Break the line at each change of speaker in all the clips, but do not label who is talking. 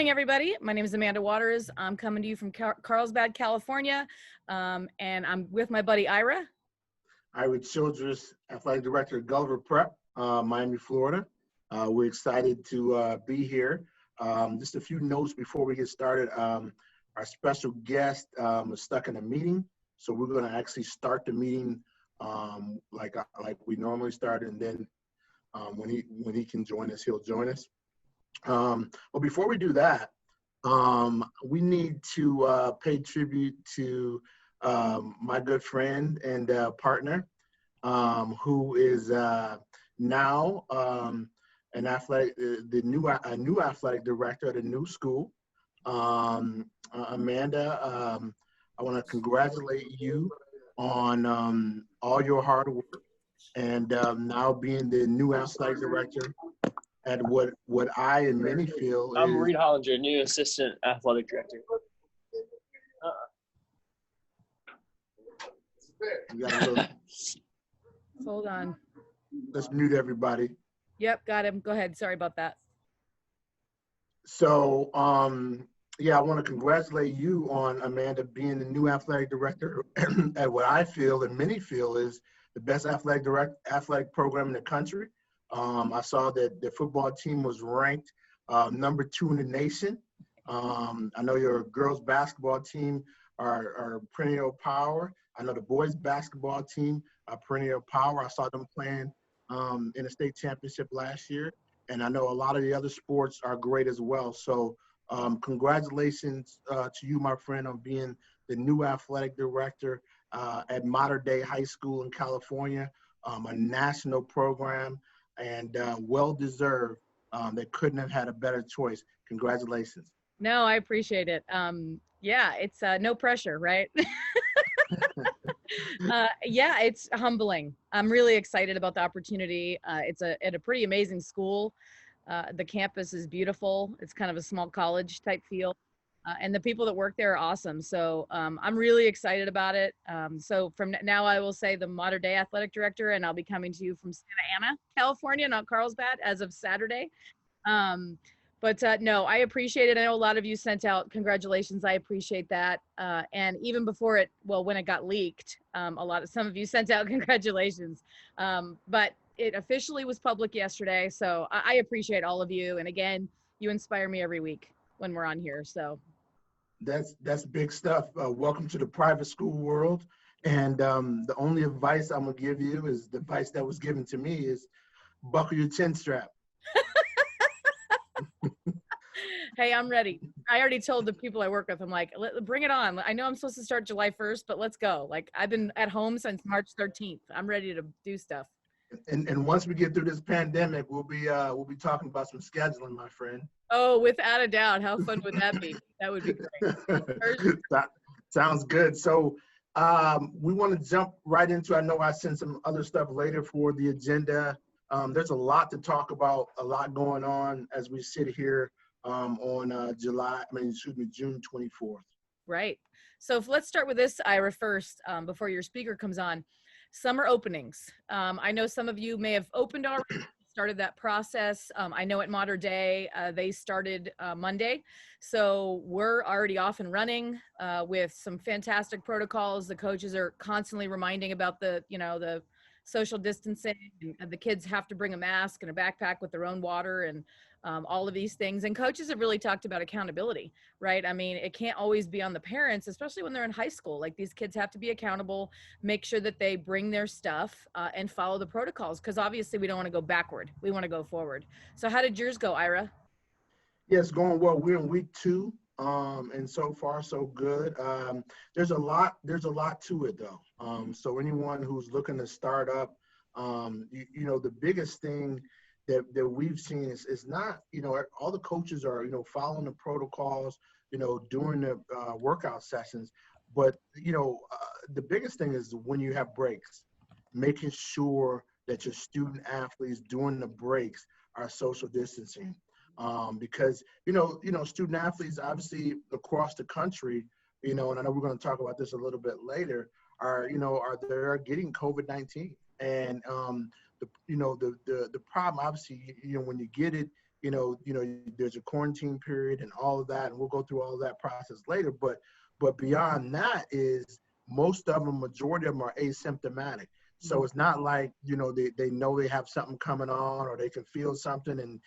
morning, everybody. My name is Amanda Waters. I'm coming to you from Carlsbad, California, and I'm with my buddy Ira.
Ira Childress, Athletic Director at Gulliver Prep, Miami, Florida. We're excited to be here. Just a few notes before we get started. Our special guest is stuck in a meeting, so we're going to actually start the meeting like we normally start, and then when he can join us, he'll join us. But before we do that, we need to pay tribute to my good friend and partner, who is now an athletic, a new athletic director at a new school. Amanda, I want to congratulate you on all your hard work and now being the new athletic director at what I and many feel is.
I'm Reed Hollinger, new assistant athletic director.
Hold on.
Let's mute everybody.
Yep, got him. Go ahead. Sorry about that.
So, yeah, I want to congratulate you on, Amanda, being the new athletic director at what I feel and many feel is the best athletic program in the country. I saw that the football team was ranked number 2 in the nation. I know your girls basketball team are perennial power. I know the boys basketball team are perennial power. I saw them playing in a state championship last year. And I know a lot of the other sports are great as well. So congratulations to you, my friend, on being the new athletic director at Mater Dei High School in California, a national program, and well-deserved. They couldn't have had a better choice. Congratulations.
No, I appreciate it. Yeah, it's no pressure, right? Yeah, it's humbling. I'm really excited about the opportunity. It's at a pretty amazing school. The campus is beautiful. It's kind of a small college type feel. And the people that work there are awesome. So I'm really excited about it. So from now, I will say the Mater Dei athletic director, and I'll be coming to you from Santa Ana, California, not Carlsbad, as of Saturday. But no, I appreciate it. I know a lot of you sent out congratulations. I appreciate that. And even before it, well, when it got leaked, some of you sent out congratulations. But it officially was public yesterday. So I appreciate all of you. And again, you inspire me every week when we're on here. So
that's big stuff. Welcome to the private school world. And the only advice I'm gonna give you is the advice that was given to me is buckle your chin strap.
Hey, I'm ready. I already told the people I work with, I'm like, bring it on. I know I'm supposed to start July 1st, but let's go. Like, I've been at home since March 13th. I'm ready to do stuff.
And once we get through this pandemic, we'll be talking about some scheduling, my friend.
Oh, without a doubt. How fun would that be? That would be great.
Sounds good. So we want to jump right into, I know I sent some other stuff later for the agenda. There's a lot to talk about, a lot going on as we sit here on June 24th.
Right. So let's start with this, Ira, first, before your speaker comes on. Summer openings. I know some of you may have opened already, started that process. I know at Mater Dei, they started Monday. So we're already off and running with some fantastic protocols. The coaches are constantly reminding about the social distancing, and the kids have to bring a mask and a backpack with their own water and all of these things. And coaches have really talked about accountability, right? I mean, it can't always be on the parents, especially when they're in high school. Like, these kids have to be accountable, make sure that they bring their stuff and follow the protocols, because obviously we don't want to go backward. We want to go forward. So how did yours go, Ira?
Yeah, it's going well. We're in week 2. And so far so good. There's a lot to it though. So anyone who's looking to start up, the biggest thing that we've seen is not, all the coaches are, following the protocols, during the workout sessions. But, the biggest thing is when you have breaks, making sure that your student athletes during the breaks are social distancing. Because, student athletes obviously across the country, and I know we're going to talk about this a little bit later, are getting COVID-19. And, the problem, obviously, when you get it, there's a quarantine period and all of that, and we'll go through all of that process later. But beyond that is most of them, majority of them are asymptomatic. So it's not like, they know they have something coming on or they can feel something. And,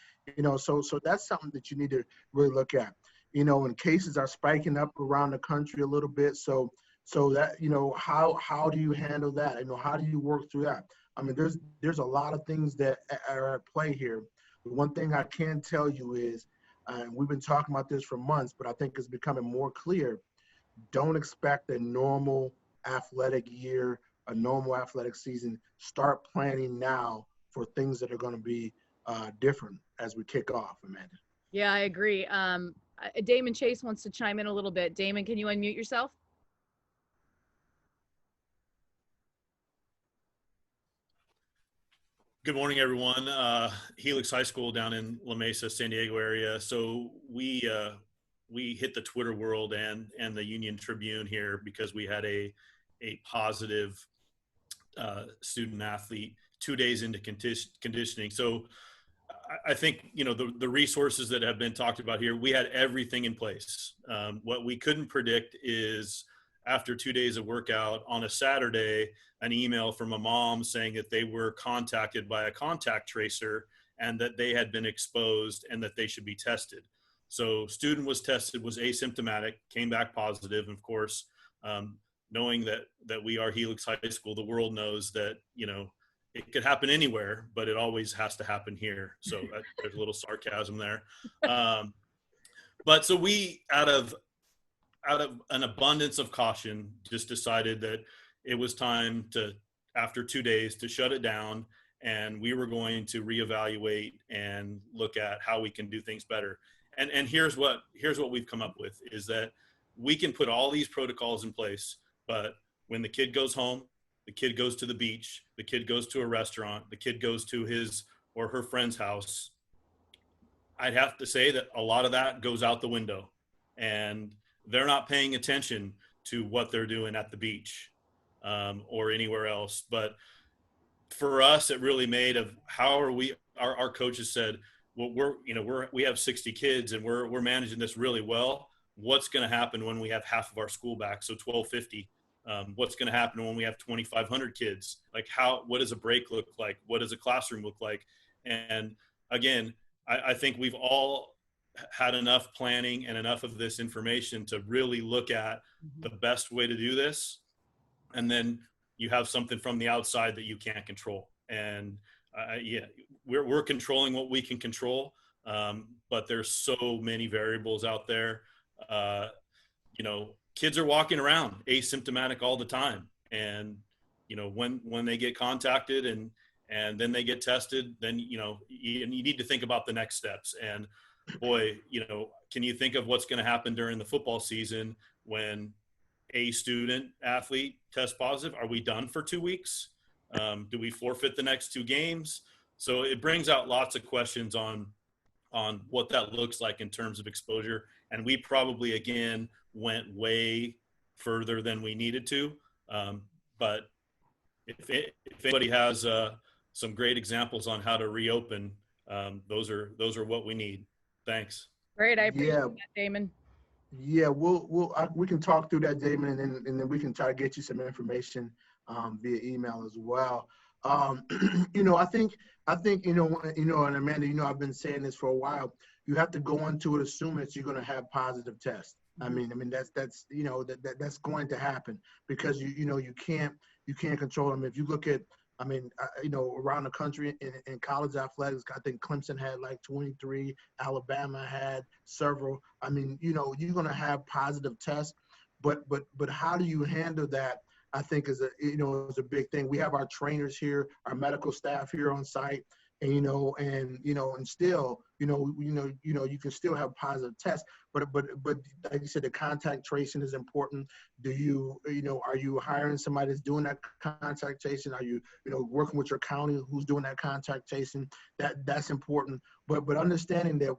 so that's something that you need to really look at, and cases are spiking up around the country a little bit. So that, how do you handle that? How do you work through that? I mean, there's a lot of things that are at play here. The one thing I can tell you is, and we've been talking about this for months, but I think it's becoming more clear. Don't expect a normal athletic year, a normal athletic season. Start planning now for things that are going to be different as we kick off, Amanda.
Yeah, I agree. Damon Chase wants to chime in a little bit. Damon, can you unmute yourself?
Good morning, everyone. Helix High School down in La Mesa, San Diego area. So we hit the Twitter world and the Union Tribune here because we had a positive student athlete 2 days into conditioning. So I think, the resources that have been talked about here, we had everything in place. What we couldn't predict is after 2 days of workout on a Saturday, an email from a mom saying that they were contacted by a contact tracer and that they had been exposed and that they should be tested. So student was tested, was asymptomatic, came back positive. And of course, knowing that we are Helix High School, the world knows that, it could happen anywhere, but it always has to happen here. So there's a little sarcasm there. But so we, out of an abundance of caution, just decided that it was time to, after 2 days, to shut it down, and we were going to reevaluate and look at how we can do things better. And here's what we've come up with is that we can put all these protocols in place, but when the kid goes home, the kid goes to the beach, the kid goes to a restaurant, the kid goes to his or her friend's house, I'd have to say that a lot of that goes out the window, and they're not paying attention to what they're doing at the beach or anywhere else. But for us, it really made of how are we, our coaches said, well, we have 60 kids and we're managing this really well. What's going to happen when we have half of our school back? So 1,250. What's going to happen when we have 2,500 kids? Like what does a break look like? What does a classroom look like? And again, I think we've all had enough planning and enough of this information to really look at the best way to do this. And then you have something from the outside that you can't control. And we're controlling what we can control. But there's so many variables out there. Kids are walking around asymptomatic all the time. And, when they get contacted and then they get tested, then, you need to think about the next steps. And boy, can you think of what's going to happen during the football season when a student athlete tests positive? Are we done for 2 weeks? Do we forfeit the next 2 games? So it brings out lots of questions on what that looks like in terms of exposure. And we probably, again, went way further than we needed to. But if anybody has some great examples on how to reopen, those are what we need. Thanks.
Great. I appreciate that, Damon.
Yeah, we can talk through that, Damon, and then we can try to get you some information via email as well. I think, and Amanda, I've been saying this for a while. You have to go into it assuming that you're going to have positive tests. I mean, that's going to happen because you can't control them. If you look at, around the country in college athletics, I think Clemson had like 23, Alabama had several. I mean, you're going to have positive tests, but how do you handle that? I think is a big thing. We have our trainers here, our medical staff here on site, and and still, you can still have positive tests, but like you said, the contact tracing is important. Are you hiring somebody that's doing that contact tracing? Are you, working with your county who's doing that contact tracing? That's important. But understanding that,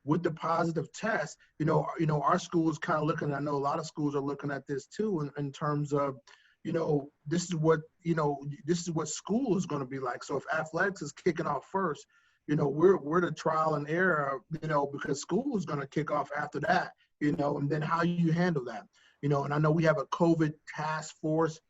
with the positive test, our school is kind of looking, I know a lot of schools are looking at this too in terms of, this is what school is going to be like. So if athletics is kicking off first, we're the trial and error, because school is going to kick off after that, and then how you handle that, and I know we have a COVID task force,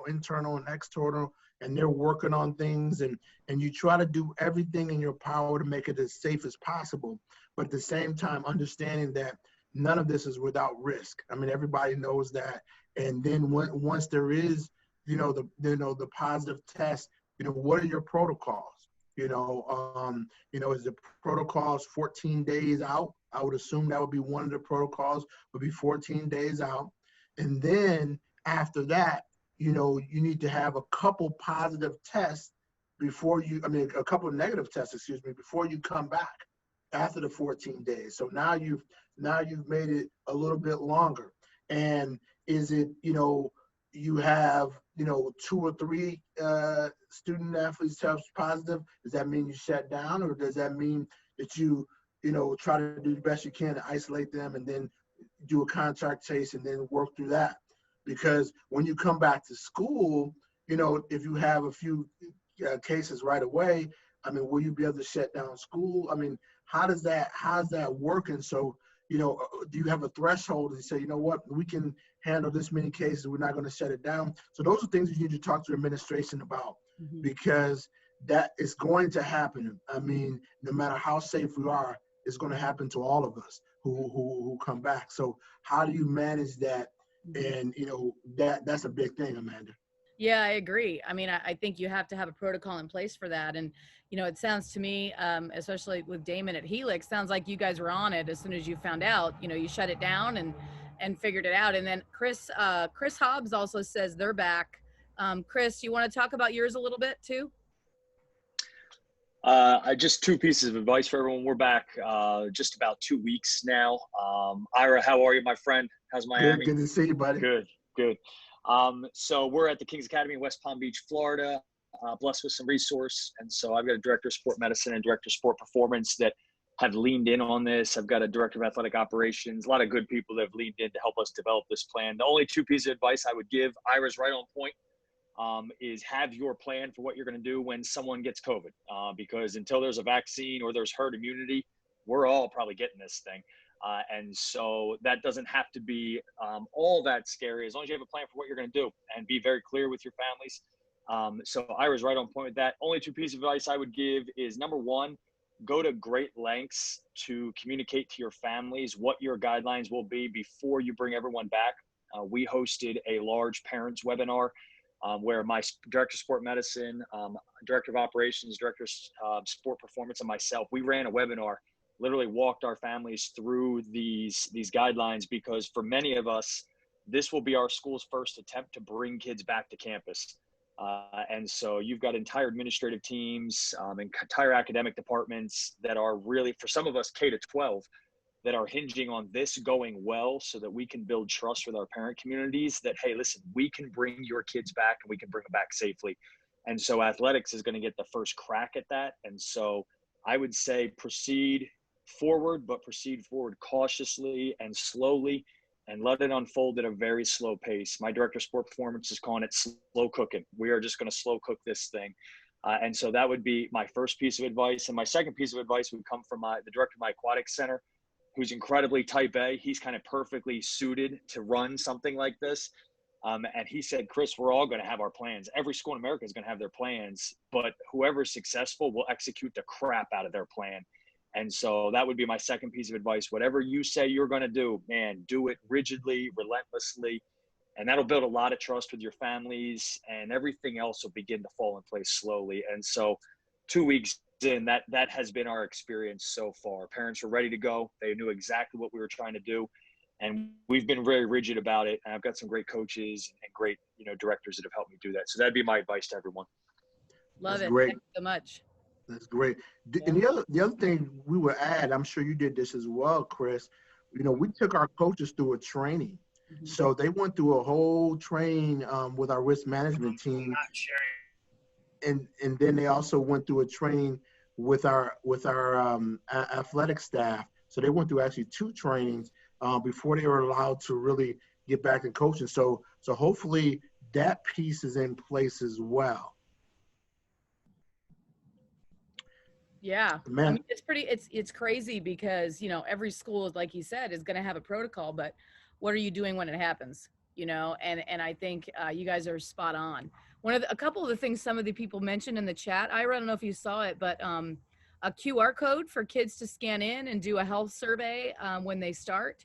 internal and external, and they're working on things, and you try to do everything in your power to make it as safe as possible, but at the same time understanding that none of this is without risk. I mean, everybody knows that. And then once there is, the positive test, what are your protocols? Is the protocols 14 days out? I would assume that would be one of the protocols, would be 14 days out. And then after that, you need to have a couple positive tests a couple of negative tests, before you come back after the 14 days. So now you've made it a little bit longer. And is it, you have, 2 or 3 student athletes test positive? Does that mean you shut down, or does that mean that you try to do the best you can to isolate them and then do a contact trace and then work through that? Because when you come back to school, if you have a few cases right away, I mean, will you be able to shut down school? I mean, how's that working? So, do you have a threshold and say, you know what, we can handle this many cases, we're not going to shut it down? So those are things you need to talk to administration about, because that is going to happen. I mean, no matter how safe we are, it's going to happen to all of us who come back. So how do you manage that? And, that's a big thing, Amanda.
Yeah, I agree. I mean, I think you have to have a protocol in place for that. And, it sounds to me, especially with Damon at Helix, sounds like you guys were on it as soon as you found out. You shut it down and figured it out. And then Chris Hobbs also says they're back. Chris, you want to talk about yours a little bit too?
Just 2 pieces of advice for everyone. We're back just about 2 weeks now. Ira, how are you, my friend? How's Miami?
Good to see you, buddy.
Good. So we're at the Kings Academy in West Palm Beach, Florida, blessed with some resource. And so I've got a director of sport medicine and director of sport performance that have leaned in on this. I've got a director of athletic operations, a lot of good people that have leaned in to help us develop this plan. The only 2 pieces of advice I would give, Ira's right on point, is have your plan for what you're going to do when someone gets COVID, because until there's a vaccine or there's herd immunity, we're all probably getting this thing. And so that doesn't have to be all that scary, as long as you have a plan for what you're going to do and be very clear with your families. So Ira's right on point with that. Only 2 pieces of advice I would give is, number 1, go to great lengths to communicate to your families what your guidelines will be before you bring everyone back. We hosted a large parents webinar where my director of sport medicine, director of operations, director of sport performance, and myself, we ran a webinar, literally walked our families through these guidelines, because for many of us, this will be our school's first attempt to bring kids back to campus. And so you've got entire administrative teams and entire academic departments that are really, for some of us, K-12, that are hinging on this going well so that we can build trust with our parent communities that, hey, listen, we can bring your kids back and we can bring them back safely. And so athletics is going to get the first crack at that. And so I would say proceed forward, but proceed forward cautiously and slowly, and let it unfold at a very slow pace. My director of sport performance is calling it slow cooking. We are just going to slow cook this thing. And so that would be my first piece of advice. And my second piece of advice would come from the director of my aquatics center, who's incredibly type A. He's kind of perfectly suited to run something like this. And he said, Chris, we're all going to have our plans. Every school in America is going to have their plans, but whoever's successful will execute the crap out of their plan. And so that would be my second piece of advice. Whatever you say you're going to do, man, do it rigidly, relentlessly. And that'll build a lot of trust with your families, and everything else will begin to fall in place slowly. And so 2 weeks in, that has been our experience so far. Parents were ready to go. They knew exactly what we were trying to do. And we've been very rigid about it. And I've got some great coaches and great, directors that have helped me do that. So that'd be my advice to everyone.
Love
That's
it.
great.
Thank you so much.
That's great. And the other thing we would add, I'm sure you did this as well, Chris, we took our coaches through a training. So they went through a whole training with our risk management team. And then they also went through a training with our athletic staff. So they went through actually 2 trainings before they were allowed to really get back in coaching. So hopefully that piece is in place as well.
Yeah. I
Man,
mean, it's crazy because, you know, every school, like you said, is going to have a protocol, but what are you doing when it happens? You know, and I think you guys are spot on. A couple of the things some of the people mentioned in the chat, Ira, I don't know if you saw it, but a QR code for kids to scan in and do a health survey when they start.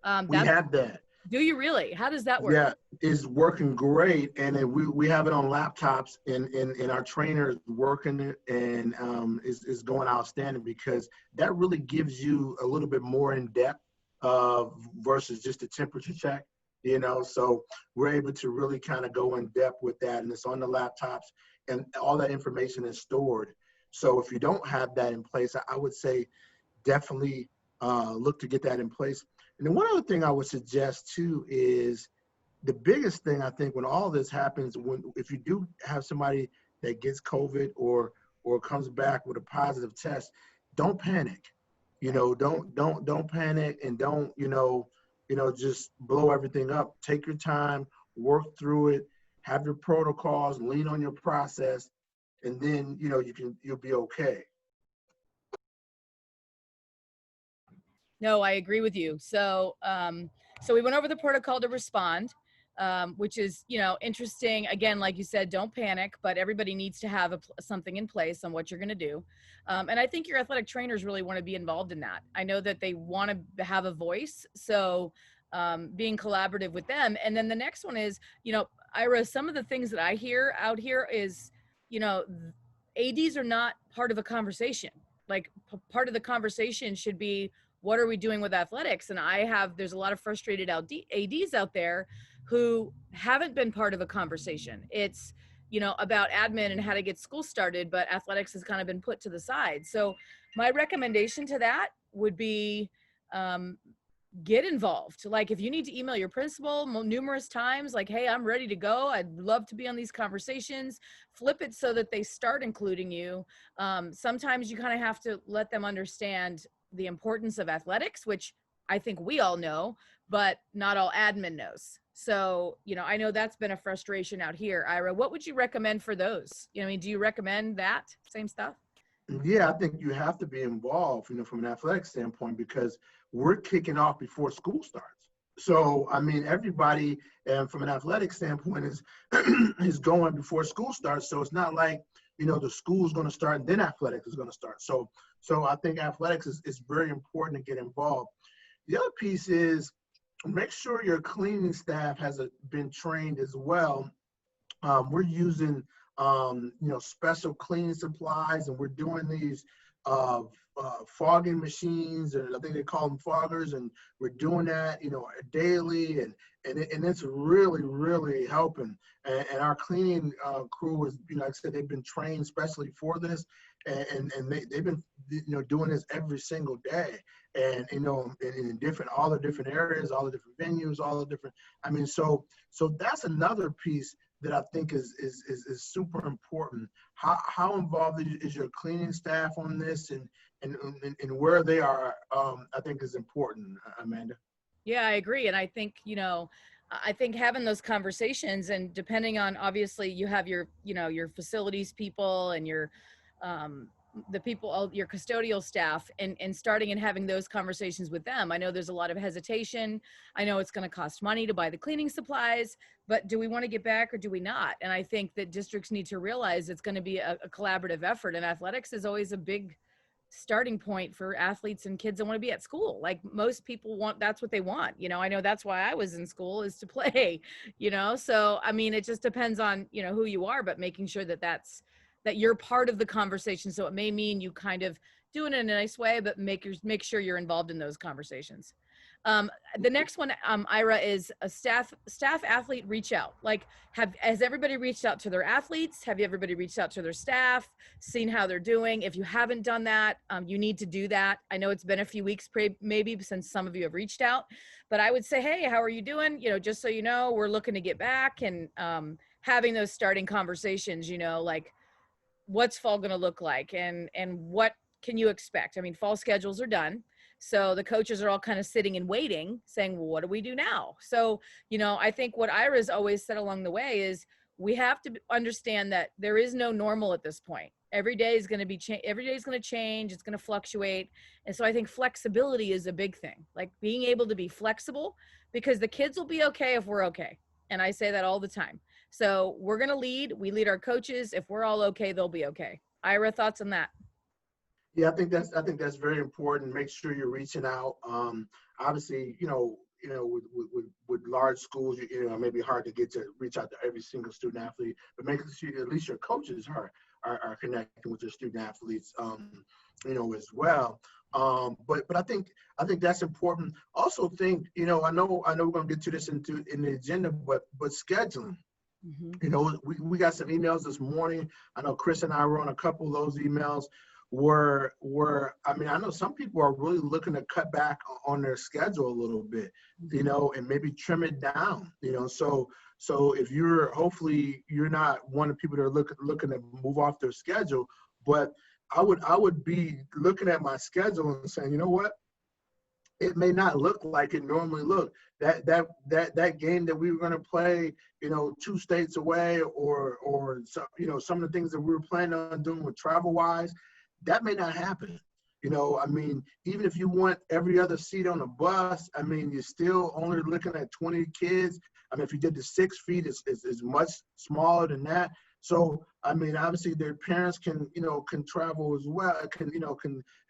we
That's,
have that.
do you really? How does that work?
Yeah, it's working great, and then we have it on laptops, and our trainer is working it, and is going outstanding because that really gives you a little bit more in depth versus just a temperature check, you know. So we're able to really kind of go in depth with that, and it's on the laptops, and all that information is stored. So if you don't have that in place, I would say definitely look to get that in place. And then one other thing I would suggest too is the biggest thing I think when all this happens, when if you do have somebody that gets COVID or comes back with a positive test, don't panic. You know, don't panic and don't just blow everything up. Take your time, work through it, have your protocols, lean on your process, and then you'll be okay.
No, I agree with you. So, so we went over the protocol to respond, which is, you know, interesting. Again, like you said, don't panic, but everybody needs to have something in place on what you're going to do. And I think your athletic trainers really want to be involved in that. I know that they want to have a voice. So, being collaborative with them. And then the next one is, you know, Ira, some of the things that I hear out here is, you know, ADs are not part of a conversation. Like part of the conversation should be, what are we doing with athletics? And there's a lot of frustrated ADs out there who haven't been part of a conversation. It's, you know, about admin and how to get school started, but athletics has kind of been put to the side. So my recommendation to that would be, get involved. Like if you need to email your principal numerous times, like, hey, I'm ready to go, I'd love to be on these conversations, flip it so that they start including you. Sometimes you kind of have to let them understand the importance of athletics, which I think we all know, but not all admin knows. So, you know, I know that's been a frustration out here. Ira, what would you recommend for those? You know, I mean, do you recommend that same stuff?
Yeah, I think you have to be involved, from an athletic standpoint, because we're kicking off before school starts. So, I mean, everybody, from an athletic standpoint, is is going before school starts. So it's not like the school's going to start and then athletics is going to start. So I think athletics is very important to get involved. The other piece is make sure your cleaning staff has been trained as well. We're using special cleaning supplies, and we're doing these fogging machines, and I think they call them foggers, and we're doing that daily, and it's really, really helping. And our cleaning crew is, like I said, they've been trained specially for this, and they've been doing this every single day, and in all the different areas, all the different venues, all the different. I mean, so that's another piece that I think is super important. How involved is your cleaning staff on this, and where they are, I think is important, Amanda.
Yeah, I agree. And I think, I think having those conversations, and depending on, obviously you have your, your facilities people and your, the people, your custodial staff, and starting and having those conversations with them. I know there's a lot of hesitation. I know it's going to cost money to buy the cleaning supplies, but do we want to get back or do we not? And I think that districts need to realize it's going to be a collaborative effort, and athletics is always a big starting point for athletes and kids that want to be at school. Like most people that's what they want. I know that's why I was in school, is to play, so I mean, it just depends on, who you are, but making sure that you're part of the conversation. So it may mean you kind of do it in a nice way, but make sure you're involved in those conversations. The next one, Ira, is a staff athlete reach out. Like, has everybody reached out to their athletes? Have everybody reached out to their staff, seen how they're doing? If you haven't done that, you need to do that. I know it's been a few weeks maybe since some of you have reached out, but I would say, hey, how are you doing? Just so you know, we're looking to get back, and having those starting conversations, like what's fall going to look like, and what can you expect? I mean, fall schedules are done. So the coaches are all kind of sitting and waiting, saying, well, what do we do now? So, I think what Ira's always said along the way is we have to understand that there is no normal at this point. Every day is going to be every day is going to change. It's going to fluctuate. And so I think flexibility is a big thing, like being able to be flexible, because the kids will be okay if we're okay. And I say that all the time. So we're going to lead. We lead our coaches. If we're all okay, they'll be okay. Ira, thoughts on that?
Yeah, I think that's very important. Make sure you're reaching out. Obviously, with large schools, it may be hard to reach out to every single student athlete, but making sure at least your coaches are connecting with your student athletes, as well. But I think that's important. Also think, I know we're going to get to this in the agenda, but scheduling. We got some emails this morning. I know Chris and I were on a couple of those emails where I know some people are really looking to cut back on their schedule a little bit, and maybe trim it down, so if hopefully you're not one of the people that are looking to move off their schedule, but I would be looking at my schedule and saying, you know what, it may not look like it normally looked. That game that we were going to play, 2 states away, or some of the things that we were planning on doing with travel wise, that may not happen. Even if you want every other seat on the bus, you're still only looking at 20 kids. If you did the 6 feet, it's much smaller than that. So, obviously their parents can travel as well, can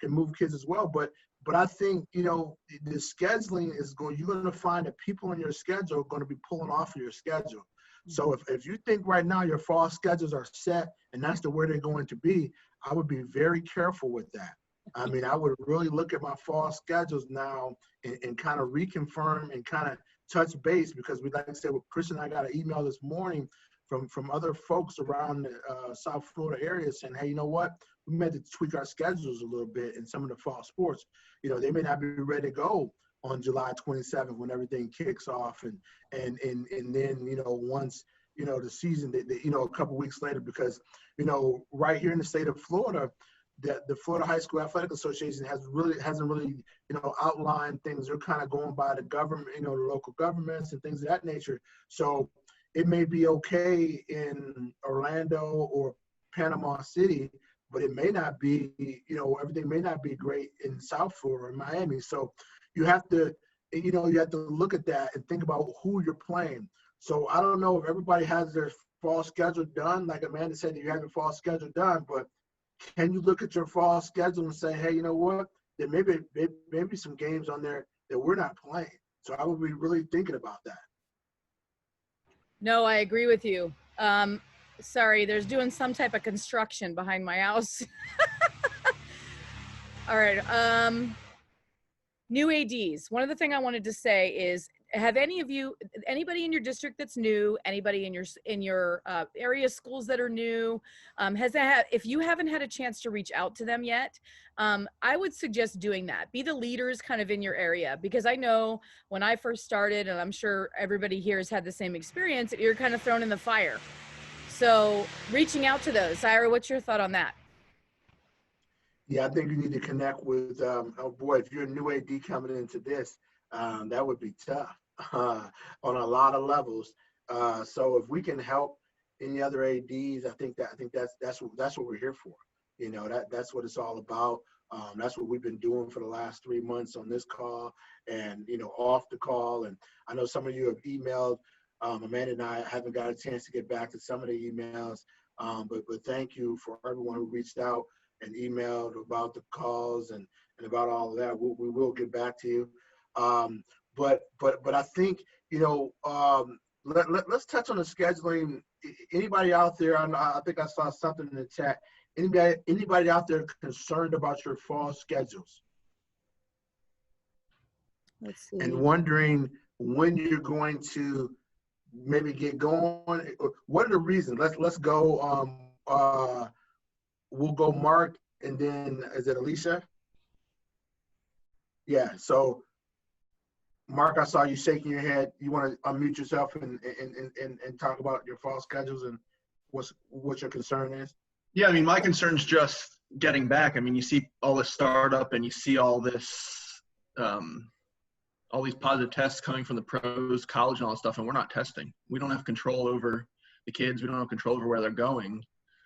move kids as well. But I think, the scheduling you're going to find that people in your schedule are going to be pulling off of your schedule. So if you think right now your fall schedules are set and that's the way they're going to be, I would be very careful with that. I would really look at my fall schedules now and kind of reconfirm and kind of touch base, because like I said, Chris and I got an email this morning from other folks around the South Florida area saying, hey, you know what? We meant to tweak our schedules a little bit in some of the fall sports. They may not be ready to go on July 27th when everything kicks off, and then once the season, a couple weeks later, because right here in the state of Florida, the Florida High School Athletic Association hasn't really outlined things. They're kind of going by the government, the local governments and things of that nature. So it may be okay in Orlando or Panama City, but it may not be, everything may not be great in South Florida or Miami. So you have to look at that and think about who you're playing. So I don't know if everybody has their fall schedule done. Like Amanda said, you have your fall schedule done, but can you look at your fall schedule and say, hey, you know what? There may be some games on there that we're not playing. So I would be really thinking about that.
No, I agree with you. Sorry, there's doing some type of construction behind my house. All right. New ADs. One of the things I wanted to say is, have anybody in your district that's new, anybody in your area schools that are new, if you haven't had a chance to reach out to them yet, I would suggest doing that. Be the leaders kind of in your area, because I know when I first started, and I'm sure everybody here has had the same experience, you're kind of thrown in the fire. So reaching out to those. Ira, what's your thought on that?
Yeah, I think you need to connect with, if you're a new AD coming into this, that would be tough on a lot of levels. So if we can help any other ADs, I think that's what we're here for. That's what it's all about. That's what we've been doing for the last 3 months on this call and, off the call. And I know some of you have emailed. Amanda and I haven't got a chance to get back to some of the emails, but thank you for everyone who reached out and emailed about the calls and about all of that. We will get back to you. But I think, let's touch on the scheduling. Anybody out there, I think I saw something in the chat. Anybody out there concerned about your fall schedules?
Let's see.
And wondering when you're going to maybe get going? What are the reasons? Let's go. We'll go Mark, and then is it Alicia? Yeah. So Mark, I saw you shaking your head. You want to unmute yourself and talk about your fall schedules and what your concern is?
Yeah, my concern's just getting back. You see all this startup and you see all this, all these positive tests coming from the pros, college and all that stuff, and we're not testing. We don't have control over the kids. We don't have control over where they're going.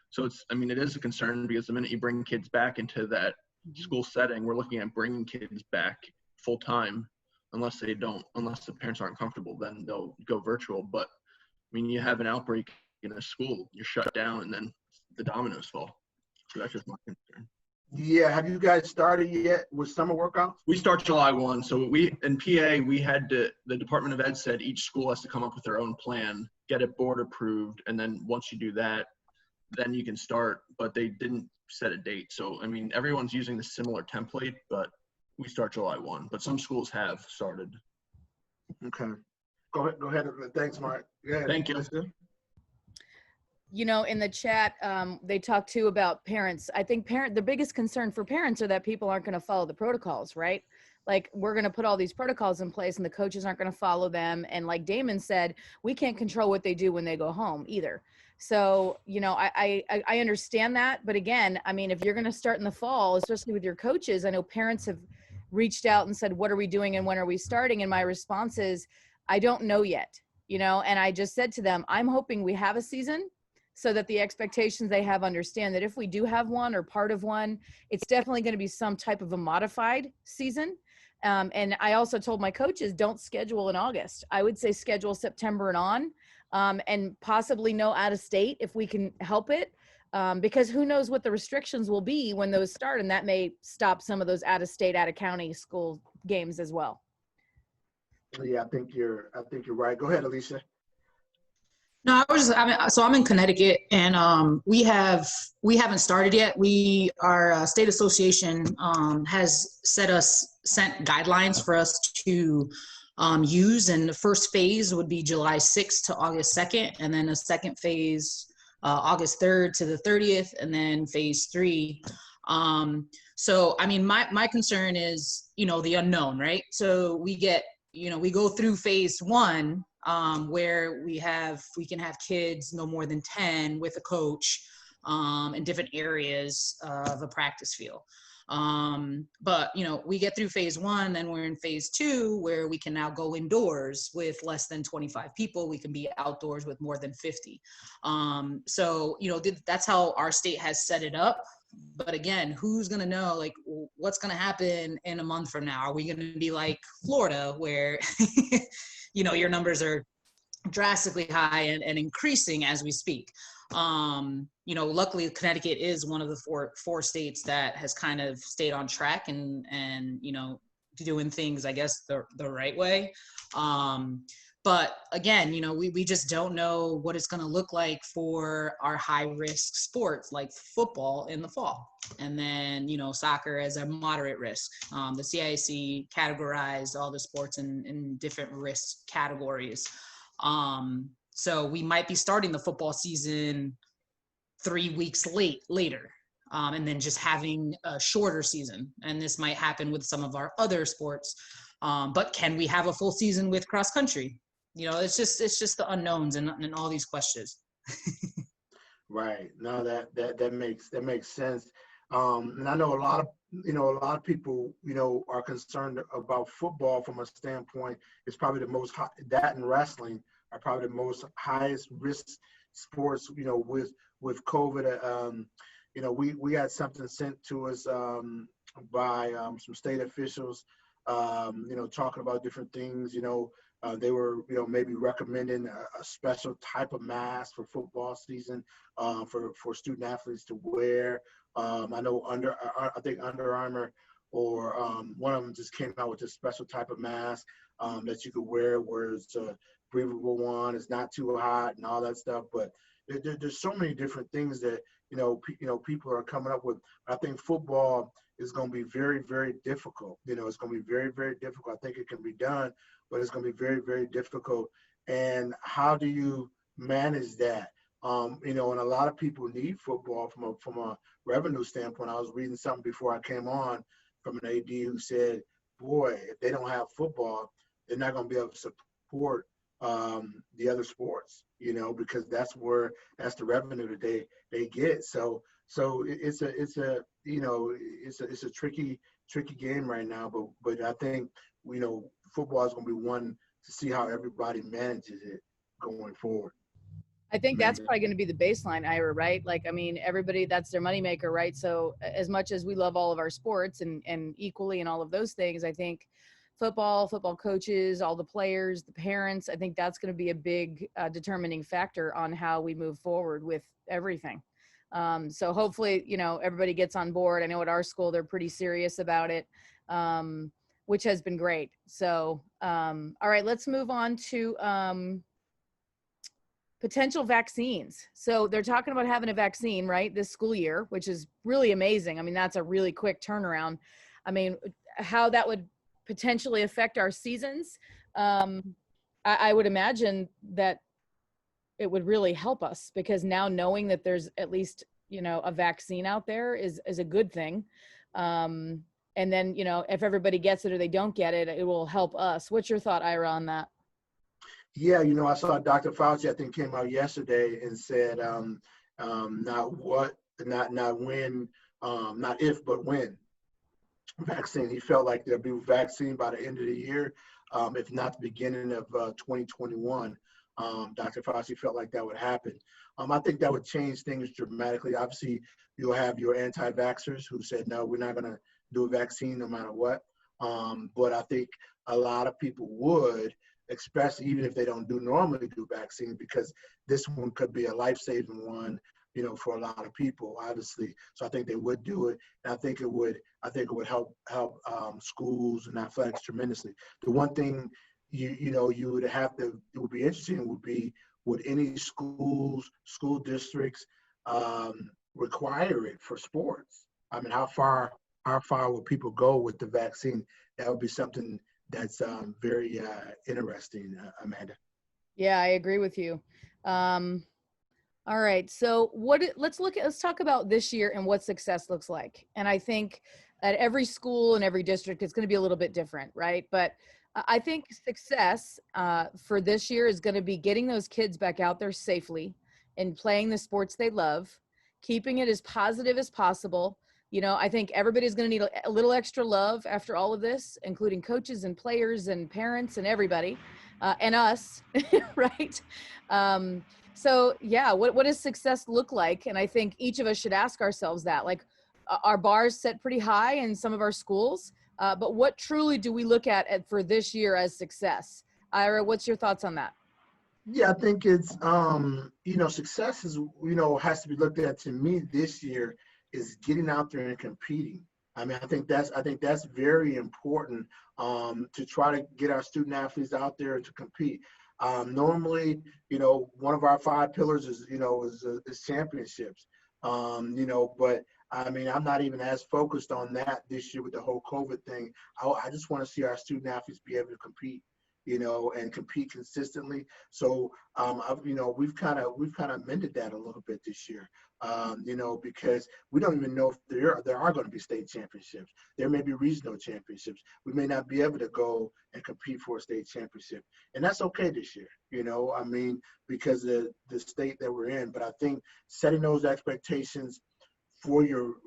So it is a concern because the minute you bring kids back into that school setting, we're looking at bringing kids back full time, unless the parents aren't comfortable, then they'll go virtual. But you have an outbreak in a school, you're shut down, and then the dominoes fall. So that's just my concern.
Yeah, have you guys started yet with summer workouts?
We start July 1. So in PA, the Department of Ed said each school has to come up with their own plan, get it board approved, and then once you do that, then you can start, but they didn't set a date. So, everyone's using the similar template, but we start July 1, but some schools have started.
Okay. Go ahead. Thanks, Mark. Yeah.
Thank you.
In the chat, they talk too about parents. I think the biggest concern for parents are that people aren't going to follow the protocols, right? Like, we're going to put all these protocols in place and the coaches aren't going to follow them. And like Damon said, we can't control what they do when they go home either. So, I understand that. But again, if you're going to start in the fall, especially with your coaches, I know parents have reached out and said, what are we doing and when are we starting? And my response is, I don't know yet, and I just said to them, I'm hoping we have a season so that the expectations they have understand that if we do have one or part of one, it's definitely going to be some type of a modified season. And I also told my coaches, don't schedule in August. I would say schedule September and on, and possibly no out of state if we can help it, because who knows what the restrictions will be when those start, and that may stop some of those out of state, out of county school games as well.
Yeah, I think you're right. Go ahead, Alicia.
No, so I'm in Connecticut, and we haven't started yet. Our state association has sent guidelines for us to use, and the first phase would be July 6th to August 2nd, and then a second phase August 3rd to the 30th, and then phase 3. So my concern is the unknown, right? So we go through phase 1. Where we can have kids no more than 10 with a coach in different areas of a practice field. But we get through phase 1, then we're in phase 2 where we can now go indoors with less than 25 people. We can be outdoors with more than 50. So that's how our state has set it up. But again, who's going to know what's going to happen in a month from now? Are we going to be like Florida where your numbers are drastically high and increasing as we speak? Luckily Connecticut is one of the four states that has kind of stayed on track and doing things, I guess, the right way. But again, we just don't know what it's going to look like for our high risk sports like football in the fall. And then, soccer as a moderate risk. The CIAC categorized all the sports in different risk categories. So we might be starting the football season 3 weeks later. And then just having a shorter season. And this might happen with some of our other sports. But can we have a full season with cross country? It's just the unknowns and all these questions.
Right. No, that makes sense. And I know a lot of people, are concerned about football from a standpoint. It's probably the most high, that and wrestling are probably the most highest risk sports, with COVID. We had something sent to us by some state officials, talking about different things. They were, maybe recommending a special type of mask for football season for student athletes to wear. I know I think Under Armour or one of them just came out with a special type of mask that you could wear where it's a breathable one, it's not too hot and all that stuff. But there's so many different things that, people are coming up with. I think football is going to be very, very difficult. It's going to be very, very difficult. I think it can be done, but it's going to be very, very difficult. And how do you manage that? And a lot of people need football from a revenue standpoint. I was reading something before I came on from an AD who said, boy, if they don't have football, they're not going to be able to support the other sports, because that's the revenue that they get. So it's a tricky game right now, but I think, football is going to be one to see how everybody manages it going forward.
I think that's probably going to be the baseline, Ira, right? Like, I mean, everybody, that's their moneymaker, right? So as much as we love all of our sports and equally and all of those things, I think football coaches, all the players, the parents, I think that's going to be a big determining factor on how we move forward with everything. So hopefully, you know, everybody gets on board. I know at our school, they're pretty serious about it, which has been great. So, all right, let's move on to potential vaccines. So they're talking about having a vaccine, right, this school year, which is really amazing. I mean, that's a really quick turnaround. I mean, how that would potentially affect our seasons, I would imagine that it would really help us, because now knowing that there's at least, you know, a vaccine out there is a good thing. And then, you know, if everybody gets it or they don't get it, it will help us. What's your thought, Ira, on that?
Yeah, you know, I saw Dr. Fauci, I think, came out yesterday and said, not what, not when, not if, but when vaccine. He felt like there'll be vaccine by the end of the year, if not the beginning of 2021. Dr. Fauci felt like that would happen. I think that would change things dramatically. Obviously, you'll have your anti-vaxxers who said, no, we're not going to do a vaccine no matter what. But I think a lot of people would, especially even if they don't normally do vaccines, because this one could be a life-saving one, you know, for a lot of people, obviously. So I think they would do it, and I think it would help schools and athletics tremendously. The one thing you would have to, it would be interesting, would be, would any school districts require it for sports? I mean, how far would people go with the vaccine? That would be something that's very interesting, Amanda.
Yeah, I agree with you. All right, so let's talk about this year and what success looks like. And I think at every school and every district, it's going to be a little bit different, right? But I think success for this year is going to be getting those kids back out there safely and playing the sports they love, keeping it as positive as possible. You know, I think everybody's going to need a little extra love after all of this, including coaches and players and parents and everybody, and us, right? So yeah, what does success look like? And I think each of us should ask ourselves that. Like, our bars set pretty high in some of our schools, but what truly do we look at for this year as success? Ira, what's your thoughts on that?
Yeah, I think it's success is, has to be looked at, to me, this year, is getting out there and competing. I mean, I think that's very important, to try to get our student athletes out there to compete. Normally, one of our 5 pillars is championships. But I mean, I'm not even as focused on that this year with the whole COVID thing. I just want to see our student athletes be able to compete, and compete consistently. So, we've kind of mended that a little bit this year, because we don't even know if there are going to be state championships. There may be regional championships. We may not be able to go and compete for a state championship, and that's okay this year. I mean, because of the state that we're in. But I think setting those expectations for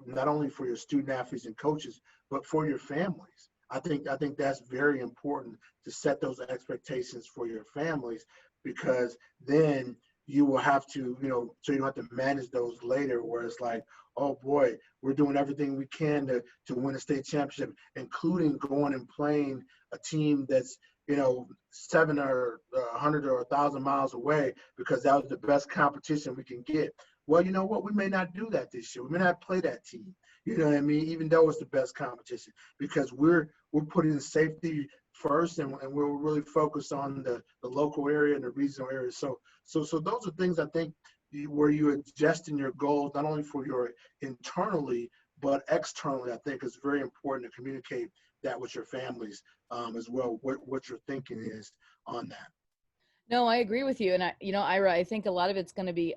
not only for your student athletes and coaches, but for your families. I think that's very important, to set those expectations for your families, because then you will have to, so you don't have to manage those later, where it's like, oh boy, we're doing everything we can to win a state championship, including going and playing a team that's 7 or 100 or 1,000 miles away, because that was the best competition we can get. Well, you know what? We may not do that this year. We may not play that team. You know what I mean? Even though it's the best competition, because we're putting safety first, and we're really focused on the local area and the regional area. So those are things, I think, where you're adjusting your goals, not only for your internally, but externally. I think it's very important to communicate that with your families as well, what your thinking is on that.
No, I agree with you. And Ira, I think a lot of it's going to be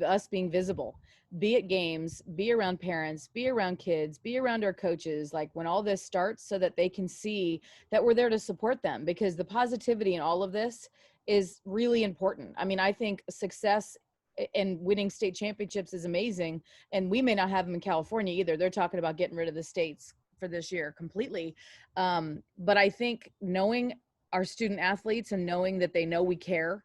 us being visible, be at games, be around parents, be around kids, be around our coaches, like when all this starts, so that they can see that we're there to support them, because the positivity in all of this is really important. I mean, I think success and winning state championships is amazing. And we may not have them in California either. They're talking about getting rid of the states for this year completely. But I think knowing our student athletes and knowing that they know we care,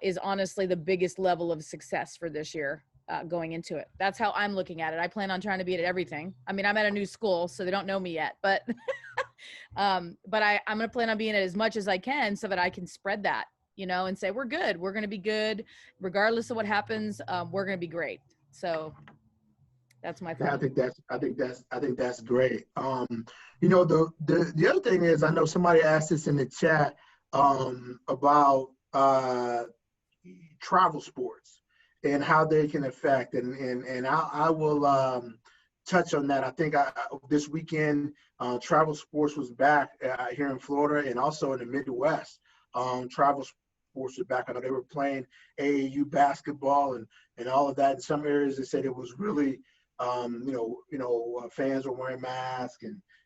is honestly the biggest level of success for this year going into it. That's how I'm looking at it. I plan on trying to be at everything. I mean, I'm at a new school, so they don't know me yet, but I'm going to plan on being at as much as I can so that I can spread that, you know, and say, we're good. We're going to be good. Regardless of what happens, we're going to be great. So that's my
Yeah,
thought.
I think that's great. You know, the other thing is, I know somebody asked this in the chat about travel sports and how they can affect, and I will touch on that. I think this weekend travel sports was back here in Florida and also in the Midwest. Travel sports were back. I know they were playing AAU basketball and all of that. In some areas, they said it was really fans were wearing masks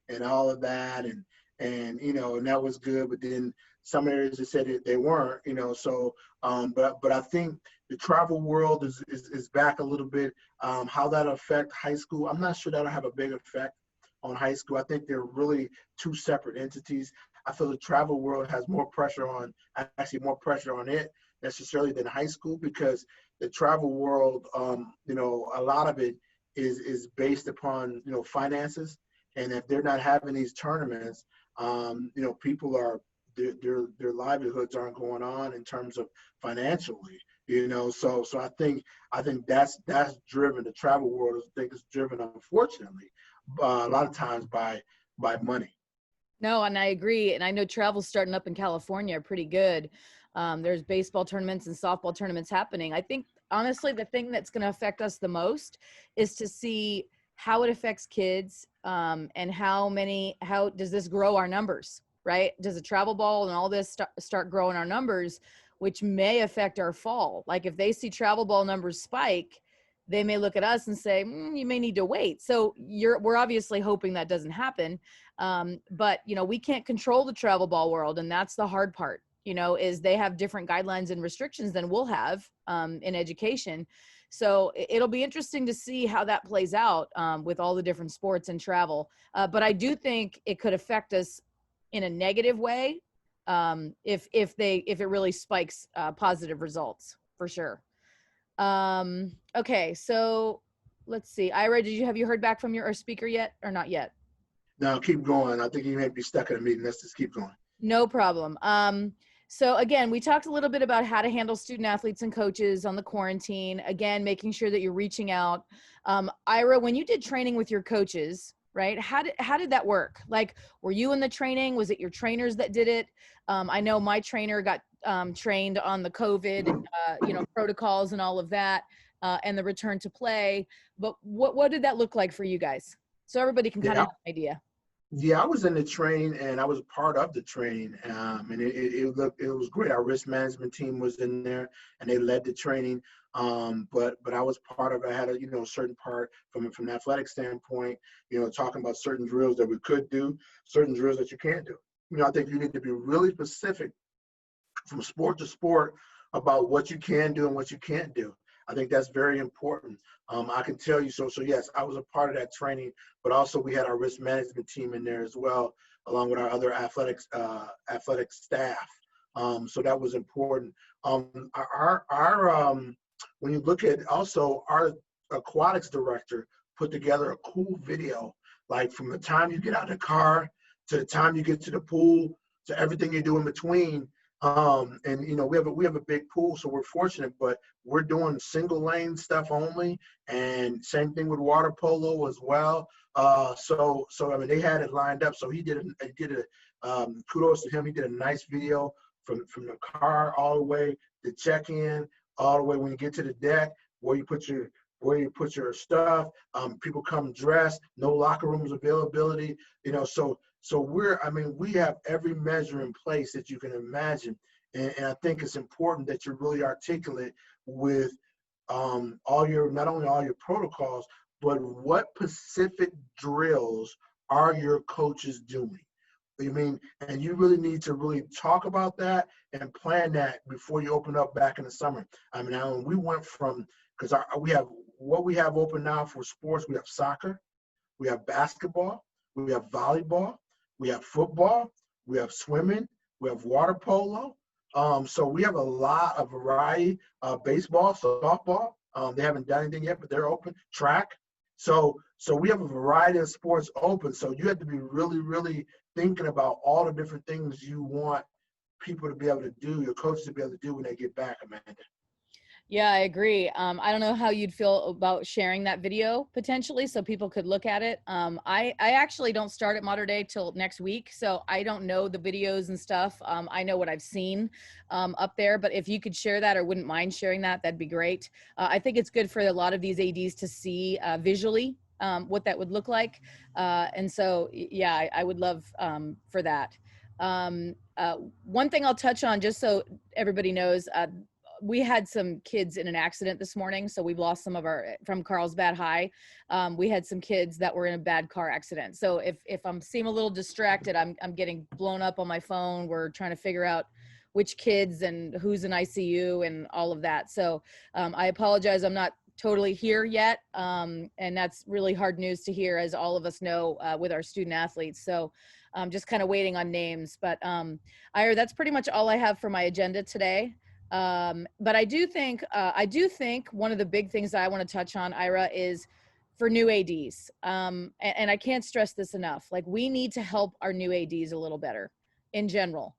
and all of that, and and that was good. But then some areas they said they weren't, So, but I think the travel world is back a little bit. How that affect high school, I'm not sure that'll have a big effect on high school. I think they're really two separate entities. I feel the travel world has more pressure on it necessarily than high school, because the travel world, a lot of it is based upon finances, and if they're not having these tournaments, people are their livelihoods aren't going on in terms of financially, so I think that's driven, the travel world, I think is driven, unfortunately, a lot of times by money.
No, and I agree. And I know travel's starting up in California pretty good. There's baseball tournaments and softball tournaments happening. I think, honestly, the thing that's going to affect us the most is to see how it affects kids, and how does this grow our numbers, right? Does the travel ball and all this start growing our numbers, which may affect our fall? Like if they see travel ball numbers spike, they may look at us and say, you may need to wait. So we're obviously hoping that doesn't happen. But we can't control the travel ball world. And that's the hard part, is they have different guidelines and restrictions than we'll have in education. So it'll be interesting to see how that plays out with all the different sports and travel. But I do think it could affect us in a negative way if it really spikes positive results, for sure. Okay, so let's see. Ira, have you heard back from your speaker yet or not yet?
No, keep going. I think you may be stuck in a meeting. Let's just keep going.
No problem. So again, we talked a little bit about how to handle student athletes and coaches on the quarantine. Again, making sure that you're reaching out. Ira, when you did training with your coaches, right? How did that work? Like, were you in the training? Was it your trainers that did it? I know my trainer got trained on the COVID, protocols and all of that, and the return to play. But what did that look like for you guys? So everybody can kind of have an idea.
Yeah, I was in the training and I was part of the training, and it was great. Our risk management team was in there and they led the training. But I was part of it. I had a certain part from an athletic standpoint, talking about certain drills that we could do, certain drills that you can't do. I think you need to be really specific from sport to sport about what you can do and what you can't do. I think that's very important. I can tell you, so yes, I was a part of that training, but also we had our risk management team in there as well, along with our other athletic staff. So that was important. When you look at also our aquatics director put together a cool video, like from the time you get out of the car to the time you get to the pool to everything you do in between. And we have a big pool, so we're fortunate, but we're doing single lane stuff only, and same thing with water polo as well. So I mean, they had it lined up. So he did kudos to him. He did a nice video from the car all the way to check-in, all the way when you get to the deck, where you put your stuff. People come dressed, no locker rooms availability, So we have every measure in place that you can imagine. And I think it's important that you're really articulate with not only all your protocols, but what specific drills are your coaches doing? And you really need to really talk about that and plan that before you open up back in the summer. Now we went from, because we have open now for sports, we have soccer, we have basketball, we have volleyball, we have football, we have swimming, we have water polo, So we have a lot of variety, baseball, softball. They haven't done anything yet, but they're open. Track. So we have a variety of sports open. So you have to be really, really thinking about all the different things you want people to be able to do, your coaches to be able to do when they get back, Amanda.
Yeah, I agree. I don't know how you'd feel about sharing that video potentially so people could look at it. I actually don't start at Modern Day till next week, so I don't know the videos and stuff. I know what I've seen up there, but if you could share that or wouldn't mind sharing that, that'd be great. I think it's good for a lot of these ADs to see visually what that would look like. And so, yeah, I would love for that. One thing I'll touch on just so everybody knows, we had some kids in an accident this morning. So we've lost some of our, from Carlsbad High. We had some kids that were in a bad car accident. So if I'm seem a little distracted, I'm getting blown up on my phone. We're trying to figure out which kids and who's in ICU and all of that. So I apologize. I'm not totally here yet. And that's really hard news to hear, as all of us know, with our student athletes. So I'm just kind of waiting on names, but Ira, that's pretty much all I have for my agenda today. But I do think one of the big things that I want to touch on, Ira, is for new ADs. And I can't stress this enough. Like, we need to help our new ADs a little better in general.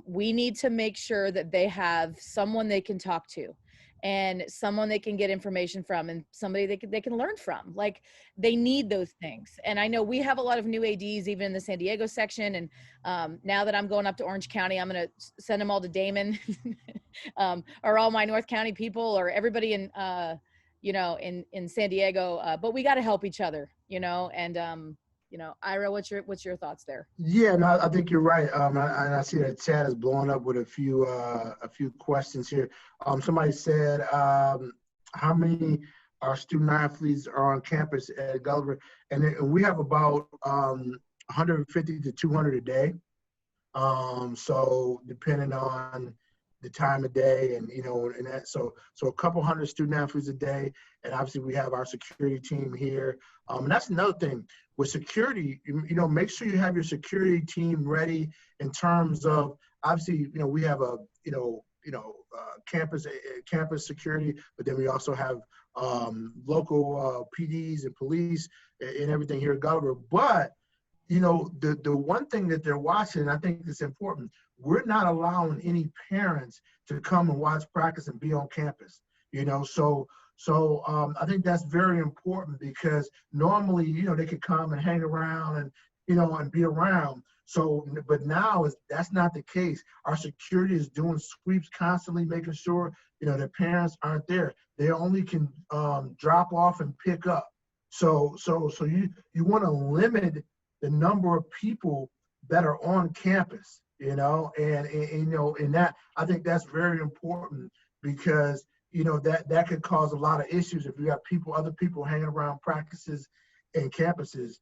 We need to make sure that they have someone they can talk to and someone they can get information from and somebody they can learn from. Like, they need those things. And I know we have a lot of new ADs, even in the San Diego section. And now that I'm going up to Orange County, I'm going to send them all to Damon or all my North County people or everybody in, in San Diego. But we got to help each other, and, Ira, what's your thoughts there?
Yeah, no, I think you're right. I see that chat is blowing up with a few questions here. Somebody said, how many our student athletes are on campus at Gulliver? And we have about 150 to 200 a day. So depending on the time of day and that, so a couple hundred student athletes a day, and obviously we have our security team here. And that's another thing with security. Make sure you have your security team ready in terms of, obviously, we have a campus security, but then we also have local PDs and police and everything here at Gulliver. But the one thing that they're watching, and I think it's important, we're not allowing any parents to come and watch practice and be on campus. So I think that's very important, because normally, they could come and hang around and, and be around. So, but now that's not the case. Our security is doing sweeps constantly, making sure, the parents aren't there. They only can drop off and pick up. So you want to limit the number of people that are on campus, and that, I think that's very important, because that could cause a lot of issues if you have other people hanging around practices and campuses.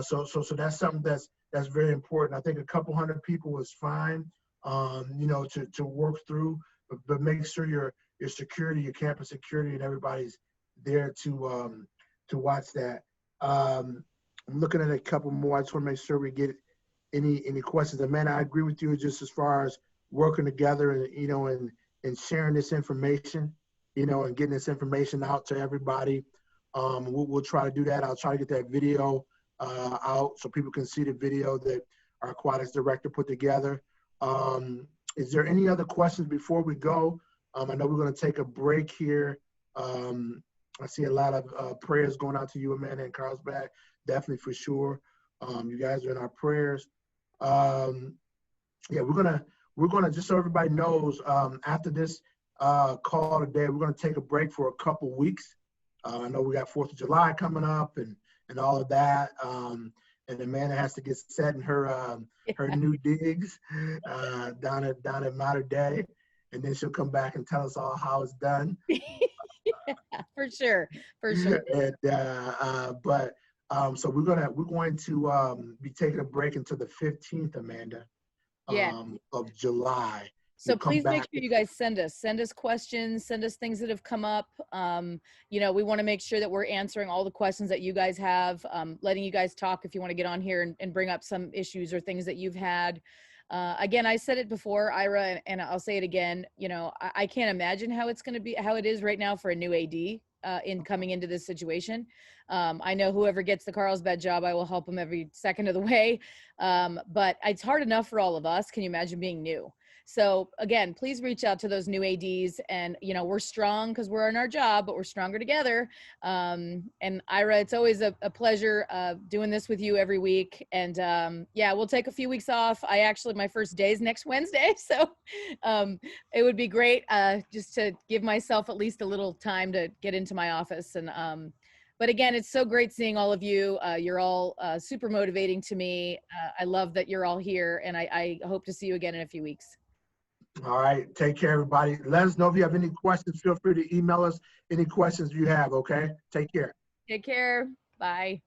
So that's something that's very important. I think a couple hundred people is fine, to work through, but make sure your security, your campus security, and everybody's there to watch that. I'm looking at a couple more. I just want to make sure we get any questions. Amanda, I agree with you just as far as working together and, and sharing this information, and getting this information out to everybody. We'll try to do that. I'll try to get that video out so people can see the video that our aquatics director put together. Is there any other questions before we go? I know we're going to take a break here. I see a lot of prayers going out to you, Amanda, and Carlsbad. Definitely, for sure. You guys are in our prayers. Yeah, we're gonna just so everybody knows, after this call today, we're gonna take a break for a couple weeks. I know we got 4th of July coming up and all of that. And Amanda has to get set in her new digs down at Modern Day, and then she'll come back and tell us all how it's done.
Yeah, for sure.
And but so we're going to be taking a break until the 15th, Amanda, of July.
So please make sure you guys send us questions, send us things that have come up. We want to make sure that we're answering all the questions that you guys have, letting you guys talk if you want to get on here and bring up some issues or things that you've had. Again, I said it before, Ira, and I'll say it again. You know, I can't imagine how it's going to be, how it is right now for a new AD in coming into this situation. I know whoever gets the Carlsbad job, I will help them every second of the way. But it's hard enough for all of us. Can you imagine being new? So again, please reach out to those new ADs, and you know, we're strong because we're in our job, but we're stronger together. And Ira, it's always a pleasure doing this with you every week. And yeah, we'll take a few weeks off. My first day is next Wednesday, so it would be great just to give myself at least a little time to get into my office. And but again, it's so great seeing all of you. You're all super motivating to me. I love that you're all here, and I hope to see you again in a few weeks.
All right. Take care, everybody. Let us know if you have any questions. Feel free to email us any questions you have, okay? Take care.
Take care. Bye.